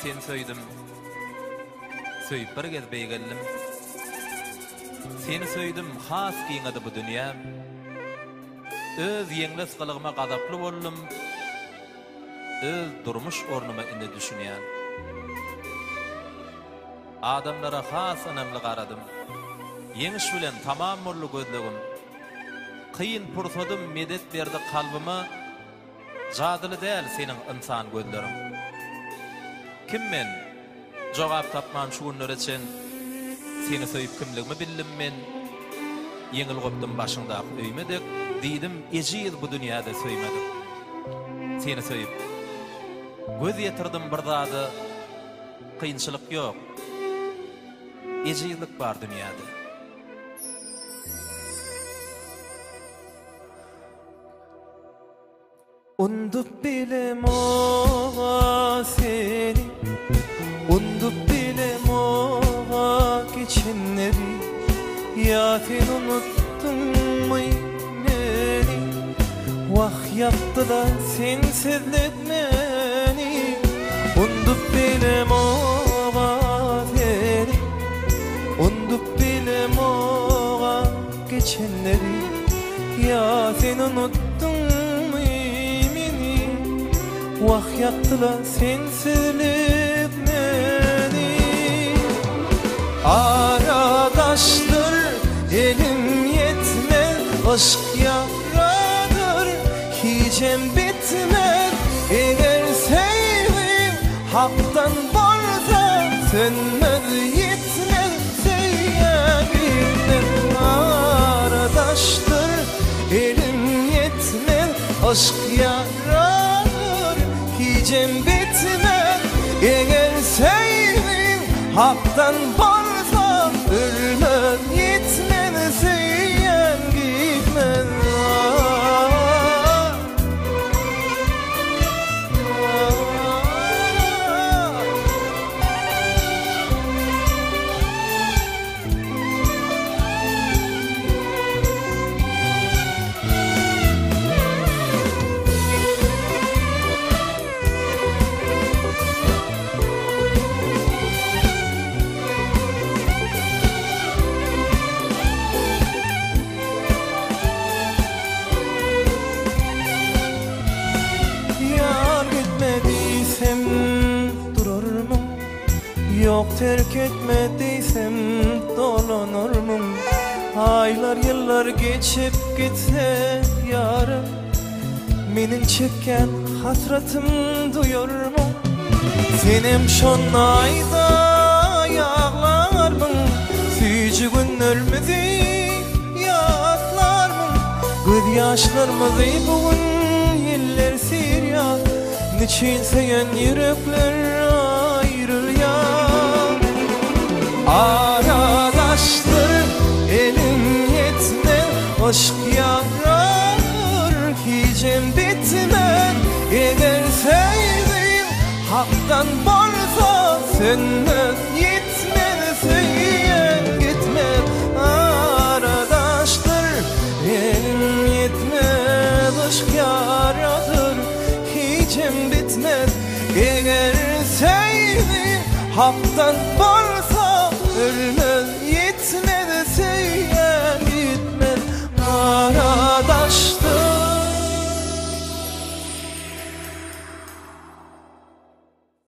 seni söýdüm. Söýüp bir gez beýgeldim. Seni söýdüm, has giňedi bu dünýä. Öz ýeňles gylygyma gazaply boldum. Öz durmuş ornuma indi düşünýän. Adamlara has önemli garadım. Ýeňiş bilen tamam bolly gözlegim. Kıyın pursadım medet berdi kalbıma. Jadyly däl seniň insan gözlerim. Kim men? Jogap tapman şu günler için seni söýüp kimligimi bildim men. Yeňil gopdum başyňda öýmedik. Diýdim ejid bu dünýäde söýmedik. Seni söýüp göz ýetirdim bir zady. Kıyınçylyk ýok. Ejidlik bar dünýäde. Undup bilem oğa seni, undup bilem oğa geçenleri. Ya sen unuttun mu neni? Vah yaptı da sensizlik meni. Undup bilem oğa seni, undup bilem oğa geçenleri. Ya sen unuttun vah yaktılar sensizlik meni. Aradaştır elim yetmez, aşk yaradır hicem bitmez. Eğer sevdim haktan varsa sönmez yetmez sevgilim. Aradaştır elim yetmez, aşk yaradır hicem bitmez. Eğer sevdim haktan varsa ölmez yetmez sevyen gitmez. Yok terk etmediysem dolanır mı? Aylar yıllar geçip gitse yarım, menin çekken hasratım duyur mu? Senem şon ayda yağlar mı? Süyücü günlerimizi yağlar mı? Göz yaşlarımızı bugün yıllar sirya. Niçin seyen yürekler ayrılıyor? Aradaştır elim yetmez, aşk yarar hicem bitmez. Eğer sevdim haktan varsa sönmez yetmez sevyen gitmez. Aradaştır elim yetmez, aşk yaradır hicem bitmez. Eğer sevdim haktan varsa ölmez yetmez sevyen gitmez.